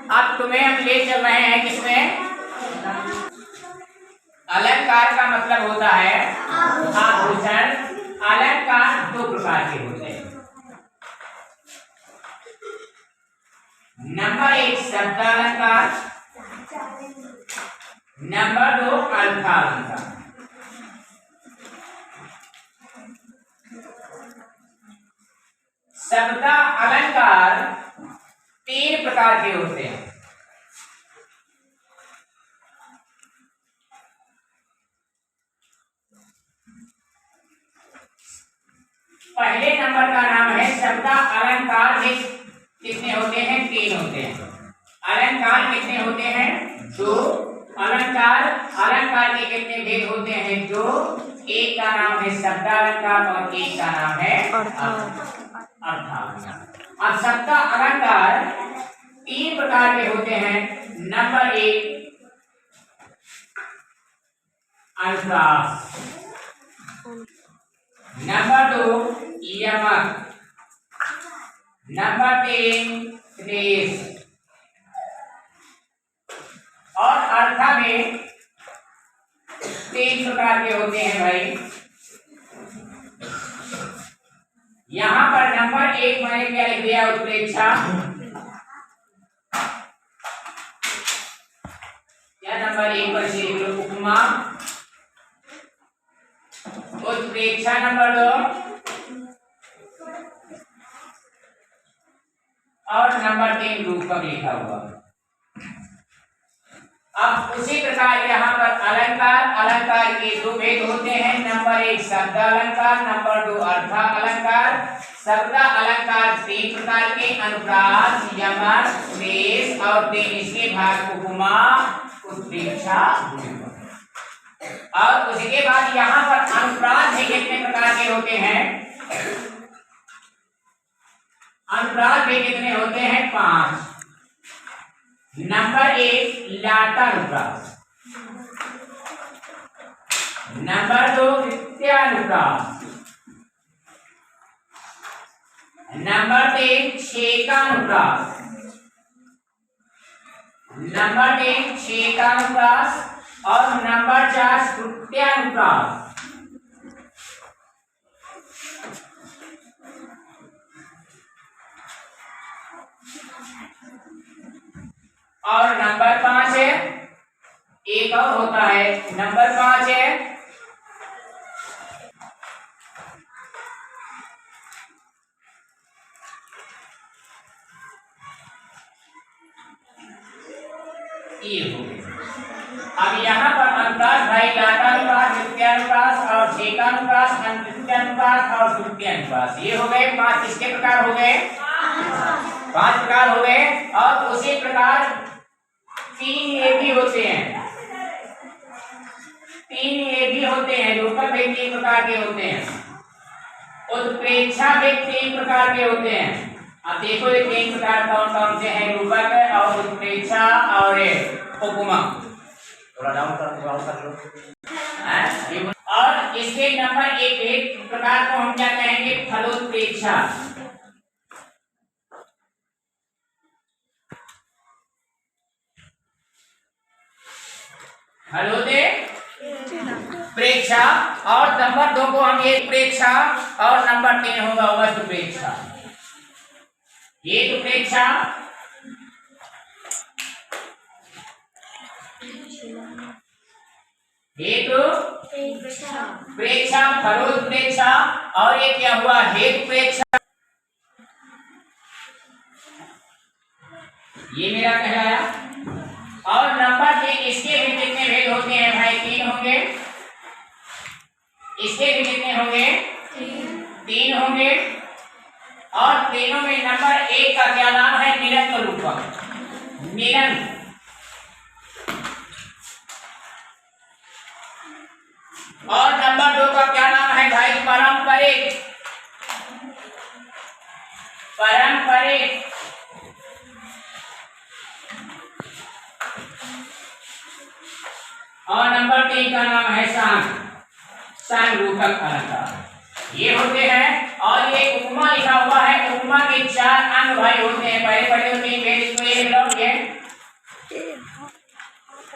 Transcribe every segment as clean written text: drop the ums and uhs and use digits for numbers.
अब तुम्हें हम ले चल रहे हैं किसमें? अलंकार का मतलब होता है आभूषण। अलंकार दो प्रकार के होते हैं। नंबर 1 शब्दालंकार, नंबर 2 अर्थालंकार। शब्द अलंकार 3 प्रकार के होते हैं। पहले नंबर का नाम है शब्द अलंकार। कितने होते हैं? 3 होते हैं। अलंकार कितने होते हैं? 2। अलंकार के कितने भेद होते हैं? 2। एक का नाम है शब्दालंकार और एक का नाम है अर्थालंकार। अब शब्द अलंकार 3 प्रकार के होते हैं। नंबर 1 अनुप्रास, नंबर 2 यमक, नंबर 3 श्लेष। और अर्थ में 3 प्रकार के होते हैं भाई। यहां पर नंबर 1 मैंने क्या लिख दिया? उत्प्रेक्षा। क्या नंबर 1 पर से उपमा, उत्प्रेक्षा नंबर 2 और नंबर 3 रूपक लिखा हुआ। अब उसी प्रकार यहाँ पर अलंकार के 2 भेद होते हैं। नंबर 1 शब्द अलंकार, नंबर 2 अर्थ अलंकार। शब्द अलंकार 3 प्रकार के, अनुप्रास, यमक, श्लेष और 3 इसके भाग उपमा, उत्प्रेक्षा। और उसके बाद यहाँ पर अनुप्रास भी कितने प्रकार के होते हैं? अनुप्रास भी कितने होते हैं? 5। नंबर 1 लाटानुप्रास, नंबर 2 द्वितीयानुप्रास, नंबर 3 छेकानुप्रास, नंबर 3 छेकानुप्रास और नंबर 4 तृतीयानुप्रास। और नंबर 5 है, एक और होता है, नंबर 5 है ये हो गया। अब यहाँ पर अनुप्रास भाई लाटानुप्रास, द्वितीयानुप्रास और छेकानुप्रास, तृतीयानुप्रास और तृतीयानुप्रास, ये हो गए 5। किसके प्रकार हो गए? 5 प्रकार हो गए। और उसी प्रकार 3 ये भी होते हैं। 3 ये भी होते हैं। रूपक भी 3 प्रकार के होते हैं। उत्प्रेक्षा भी 3 प्रकार के होते हैं। अब देखो ये 3 प्रकार कौन कौन से हैं? रूपक और उत्प्रेक्षा और उपमा। थोड़ा डाउन कर लो। और इसके नंबर 1 प्रकार को हम क्या कहेंगे? फलोत्प्रेक्षा। प्रेक्षा। और नंबर 2 को हम ये प्रेक्षा और नंबर 3 होगा वस्तु प्रेक्षा। ये तो प्रेक्षा, हेतु प्रेक्षा, फलोत्प्रेक्षा और ये क्या हुआ? हेतु प्रेक्षा। ये मेरा कहलाया। और नंबर 3 इसके भी कितने भेद होते हैं भाई? 3 होंगे। इसके भी कितने होंगे? 3 होंगे। और तीनों में नंबर 1 का क्या नाम है? निरंतर रूपक, निरंतर। और नंबर 2 का क्या नाम है भाई? पारंपरिक, पारंपरिक। और नंबर 3 का नाम है सांग, सांग रूपक अलंकार। ये होते हैं। और ये उपमा लिखा हुआ है, उपमा के 4 अंग भाई होते हैं, पहले पढ़े होते हैं वेद, इसको ये लोग ये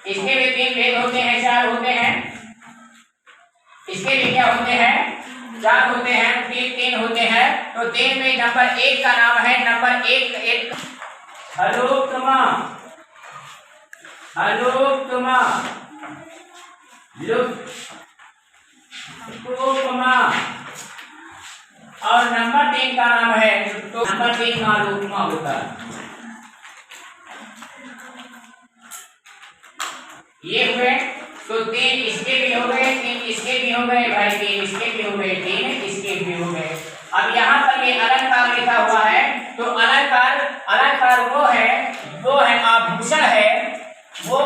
इसके भी 3 वेद होते हैं, 4 होते हैं, इसके भी क्या होते हैं, 4 होते हैं, 3 होते हैं। तो 3 में नंबर 1 का नाम है, नंबर 1 हलोत्तमा, हलोत्तमा, लुप्तोपमा, और नंबर 3 का नाम है, तो नंबर 3 मालूमा होता है। ये हुए तो 3 इसके भी हो गए, 3 इसके भी हो गए भाई, 3 इसके भी हो गए, 3 इसके भी हो गए। अब यहाँ पर ये अलंकार लिखा हुआ है, तो अलंकार, अलंकार वो है आभूषण है, वो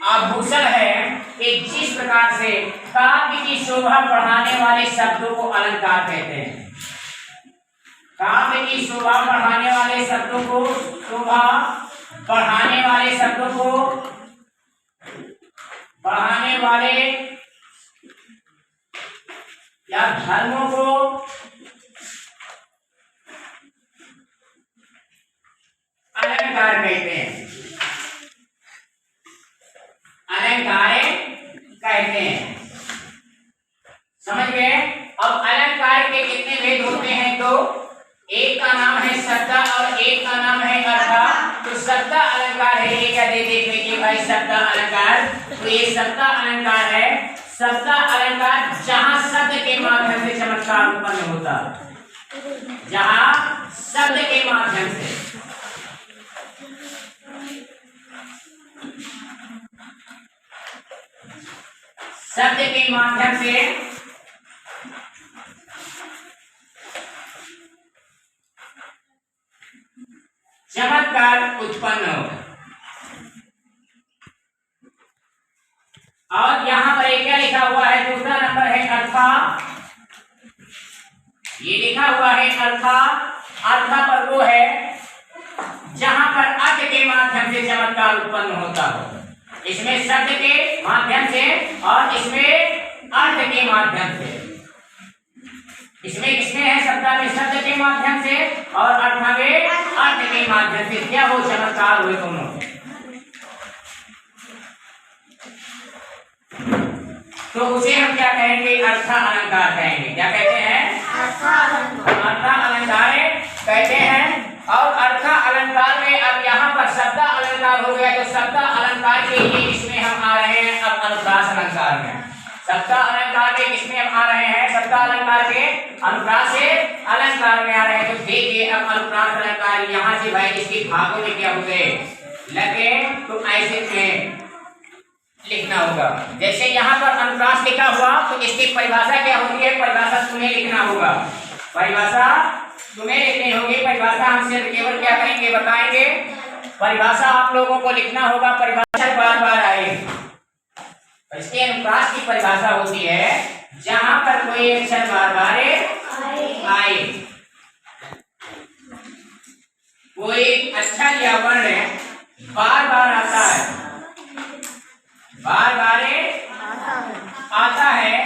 आभूषण है कि जिस प्रकार से काव्य की शोभा बढ़ाने वाले शब्दों को अलंकार कहते हैं। काव्य की शोभा बढ़ाने वाले शब्दों को, शोभा बढ़ाने वाले शब्दों को, बढ़ाने वाले या धर्मों को अलंकार कहते हैं, अलंकार कहते हैं। समझ गए? अब अलंकार के कितने भेद होते हैं? तो एक का नाम है शब्दा और एक का नाम है अर्थ। तो शब्दा अलंकार है, ये क्या दे देखिए भाई, शब्दा अलंकार। तो ये शब्दा अलंकार है, शब्दा अलंकार जहां शब्द के माध्यम से चमत्कार उत्पन्न होता है, जहां शब्द के माध्यम से, शब्द के माध्यम से चमत्कार उत्पन्न हो। और यहां पर क्या लिखा हुआ है, दूसरा नंबर है अर्था। ये लिखा हुआ है अर्था, अर्था पर वो है जहां पर अर्थ के माध्यम से चमत्कार उत्पन्न होता हो। इसमें शब्द के माध्यम से और इसमें अर्थ के माध्यम से। इसमें किसमें है, शब्द में शब्द के माध्यम से और अर्थ में अर्थ के माध्यम से क्या हो, चमत्कार हुए दोनों। तो उसे हम क्या कहेंगे, अर्थ अलंकार कहेंगे। क्या कहते हैं, अर्थ अलंकार कहते हैं। और अर्थ अलंकार में अब यहाँ पर शब्द अलंकार हो गया, तो शब्द अलंकार के लिए इसमें हम आ रहे हैं अब अनुप्रास अलंकार में। शब्द अलंकार के किसमें हम आ रहे हैं, शब्द अलंकार के अनुप्रास से अलंकार में आ रहे हैं। तो देखिए अब अनुप्रास अलंकार यहाँ से भाई इसके भागों में क्या हो गए लगे, तो ऐसे में लिखना होगा। जैसे यहाँ पर अनुप्रास लिखा हुआ, तो इसकी परिभाषा क्या होती है, परिभाषा तुम्हें लिखना होगा, परिभाषा तुम्हें लिखनी होगी। परिभाषा हम सिर्फ केवल क्या करेंगे, बताएंगे। परिभाषा आप लोगों को लिखना होगा, परिभाषा बार बार आए। इसके अनुप्रास की परिभाषा होती है जहां पर कोई अक्षर बार बार आए, कोई अक्षर या वर्ण बार बार आता है, बार बार आता है,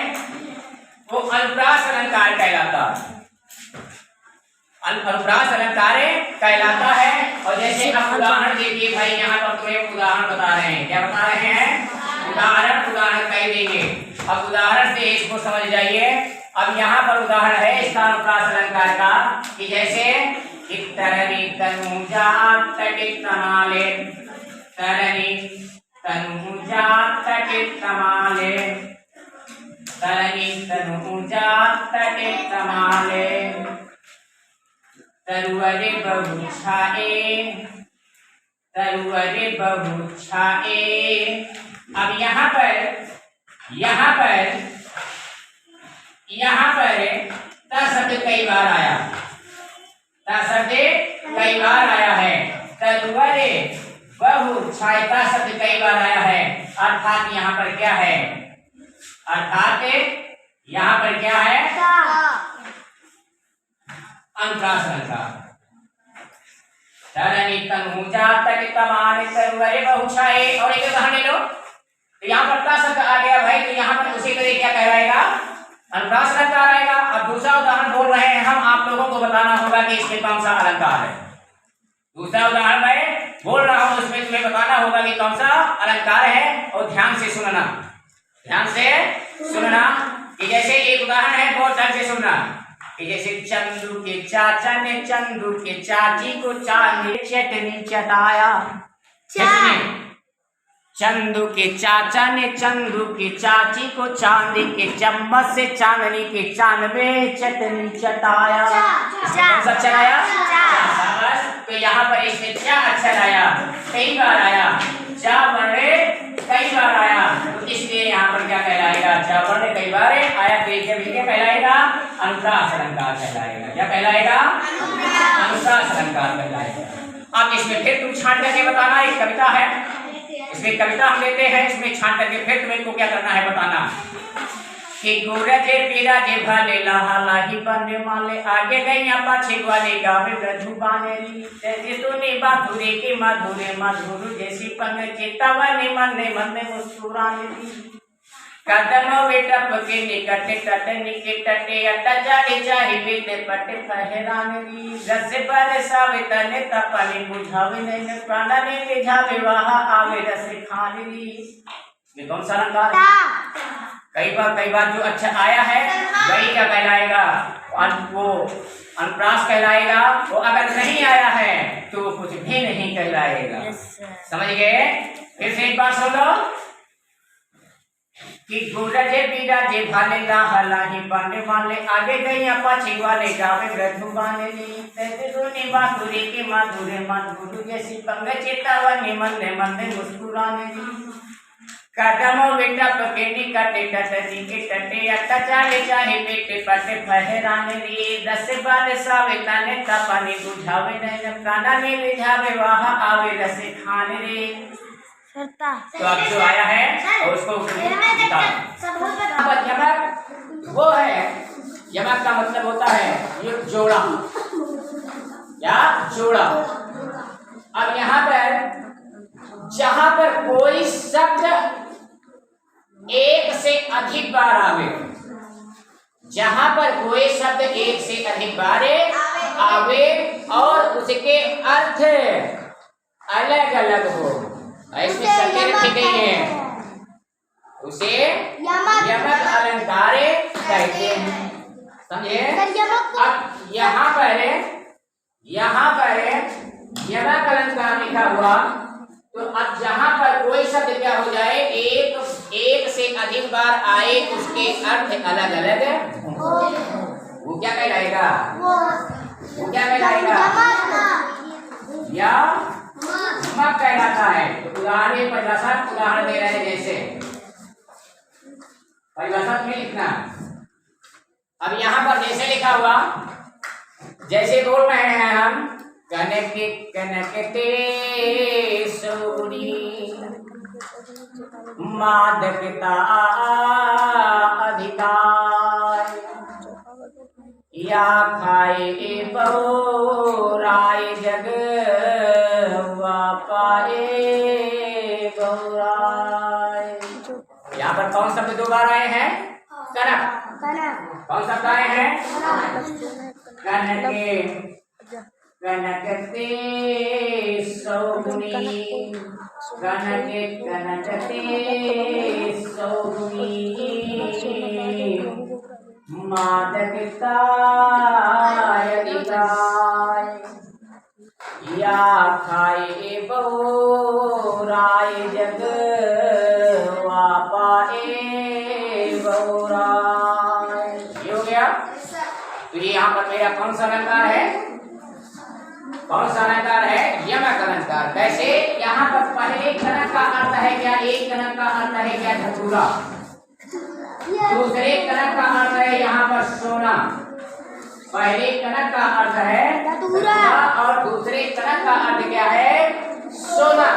वो अनुप्रास अलंकार कहलाता है, अनुप्रास अलंकार कहलाता है। और जैसे अब उदाहरण देखिए भाई, यहाँ पर तुम्हें उदाहरण बता रहे हैं। क्या बता रहे हैं, उदाहरण कह देंगे। अब उदाहरण से इसको समझ जाइए। अब यहाँ पर उदाहरण है इसका अनुप्रास अलंकार का, कि जैसे तरनी तनुजा तटित तमाले, तरनी तनुजा तटित तमाले, तरनी तनुजा तटित तमाले, तरुवरे बहुछाए, तरुवरे बहुछाए। अब यहाँ पर त शब्द कई बार आया, त शब्द कई बार आया है। तरुवरे बहुछाए त शब्द कई बार आया है, अर्थात यहाँ पर क्या है, अर्थात यहाँ पर क्या है, अनुप्रास अलंकार। तरनी तनुजा तटित तमाले, तरुवरे बहुछाए। और एक उदाहरण ले लो, तो यहाँ पर ता शब्द आ गया भाई, तो यहाँ पर उसी तरह क्या कहलाएगा, अनुप्रास अलंकार आएगा। अब दूसरा उदाहरण बोल रहे हैं हम, आप लोगों को बताना होगा कि इसमें कौन सा अलंकार है। दूसरा उदाहरण मैं बोल रहा हूं, उसमें तुम्हें बताना होगा कि कौन सा अलंकार है, और ध्यान से सुनना, ध्यान से सुनना। कि जैसे एक उदाहरण है, बहुत ध्यान से सुनना। कि जैसे चंदू के चाचा ने चंदू के चाची को चांदी चटनी चटाया। चंदू के चाचा ने चंदू की चाची को चांदी के चम्मच से चांदनी के चांदवे चटनी चटाया। कौन सा अक्षर आया? तो यहाँ पर इसमें क्या अक्षर आया? कई बार आया। चा वर्ण कई बार आया, तो इसलिए यहाँ पर क्या कहलाएगा? चा वर्ण कई बार आया, तो क्या कहलाएगा? अनुप्रास अलंकार कहलाएगा। क्या कहलाएगा? अनुप्रास अलंकार कहलाएगा। अब इसमें फिर तुम छांट करके बताना। एक कविता है, इसमें कविता हम लेते हैं, इसमें छांट करके फिर तुम्हें को क्या करना है बताना। कि गोरजे पीराजे भाले लाहा लाही बने माले आगे गई पाछे वाले गावे ब्रजू बानेरी जैसे तूने बाधुरे के माधुरे माधुरु जैसी पंग चेतावनी मन्ने मन्ने मुस्कुराने दी कदम बेटा पके निकटे तटे निकटे अट्टा जाले चाहे बेटे पटे फहराने दी रस पर सावे तने तपनी बुझावे नहीं प्राणा ने बुझावे वहा आवे रस खाने दी। ये कौन सा अलंकार है? कई बार जो अच्छा आया है वही क्या कहलाएगा? वो अनुप्रास कहलाएगा। वो अगर नहीं आया है तो कुछ भी नहीं कहलाएगा। समझ गए? फिर से एक बार सुन लो। कि गोरजे बीराजे भाले लाहा लाही बाने वाले आगे गई पाछे वाले गावे ब्रजू बानेरी तैसे सोनी बाधुरे के माधुरे माधुरु जैसी पंग चेतावनी मन्ने मन्ने मुस्कुराने दी कदमों बेटा पके निकटे टटनी के टटे अट्टा चाले चाहे बेटे पटे फहराने दी दस बार सावे तने तपनी बुझावे नहीं काना ने बुझावे वहा आवे रस खाने रे। तो अब जो आया है और उसको यमक वो है। यमक का मतलब होता है ये जोड़ा या जोड़ा। अब यहाँ पर जहां पर कोई शब्द एक से अधिक बार आवे, जहां पर कोई शब्द एक से अधिक बार आवे और उसके अर्थ अलग अलग हो, ऐसी शर्तें रखी गई हैं, उसे यमक अलंकार कहते हैं। समझे? अब यहाँ पर यमक अलंकार लिखा हुआ, तो अब जहां पर कोई शब्द क्या हो जाए एक से अधिक बार आए उसके अर्थ अलग अलग वो क्या कहलाएगा? वो क्या कहलाएगा? या यमक कहलाता है। तो उदाहरण उदाहरण दे रहे हैं, जैसे परिभाषा में लिखना। अब यहाँ पर जैसे लिखा हुआ, जैसे बोल रहे हैं हम कनकते सूरी मादकता अधिकार या खाए बहुराय जग पाए बहुराय। यहाँ पर कौन शब्द दो बार आए हैं? कनक। कौन शब्द आए हैं? कनके कनकते सौगुनी कनके कनकते सौगुनी मादकता अधिकार या खाए बहुराय जग पाए बहुराय। ये हो गया। तो ये यहाँ पर मेरा कौन सा अलंकार है? कौन सा अलंकार है? यमक अलंकार। कैसे? यहाँ पर पहले कनक का अर्थ है क्या? एक कनक का अर्थ है क्या? धतूरा। दूसरे कनक का अर्थ है यहाँ पर सोना। पहले कनक का अर्थ है धतूरा और दूसरे कनक का अर्थ क्या है? सोना।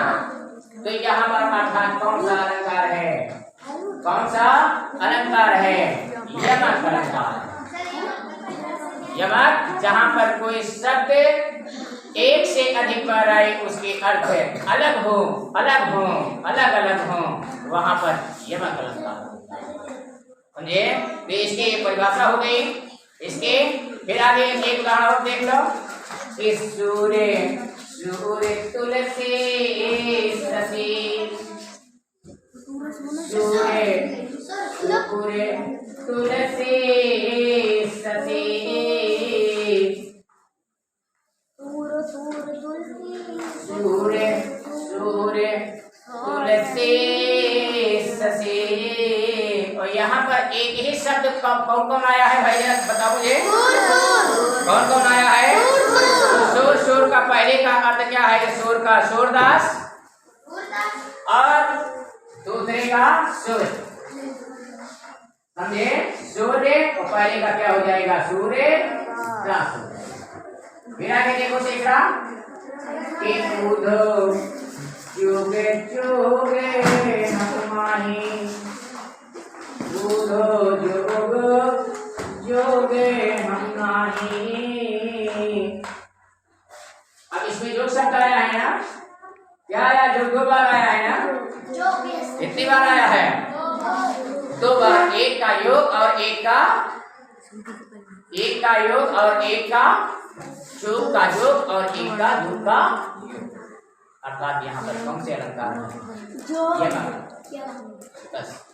तो यहाँ पर अर्थात कौन सा अलंकार है? कौन सा अलंकार है? यमक अलंकार। यमक जहाँ पर कोई शब्द एक से अधिक बार आए उसके अर्थ अलग हो अलग अलग हो, वहां पर यमक अलंकार। समझे? तो इसकी एक परिभाषा हो गई। इसके फिर आगे एक उदाहरण और देख लो कि सूर्य सूर्य तुलसी ससी, सूर्य सूर्य तुलसी ससी, सूर्य सूर्य तुलसी ससी। और यहाँ पर एक ही शब्द कौन कौन आया है भाई, जरा बताओ मुझे कौन कौन आया है? सूर सूर का पहले का अर्थ क्या है? सूर का सूरदास, और दूसरे का सूर्य, समझे? सूर्य और पहले का क्या हो जाएगा? सूर्य दास। फिर आगे देखो तीसरा कि उधो चुगे चुगे नकुमाही, उधो जोग जोगे हम नाही। अब इसमें योग शब्द आया है ना, क्या आया? जो दो बार आया है ना, कितनी बार आया है? दो बार। एक का योग और एक का योग और एक का चूक का योग और एक का धूप का, अर्थात यहाँ पर कौन से अलंकार है? ये बस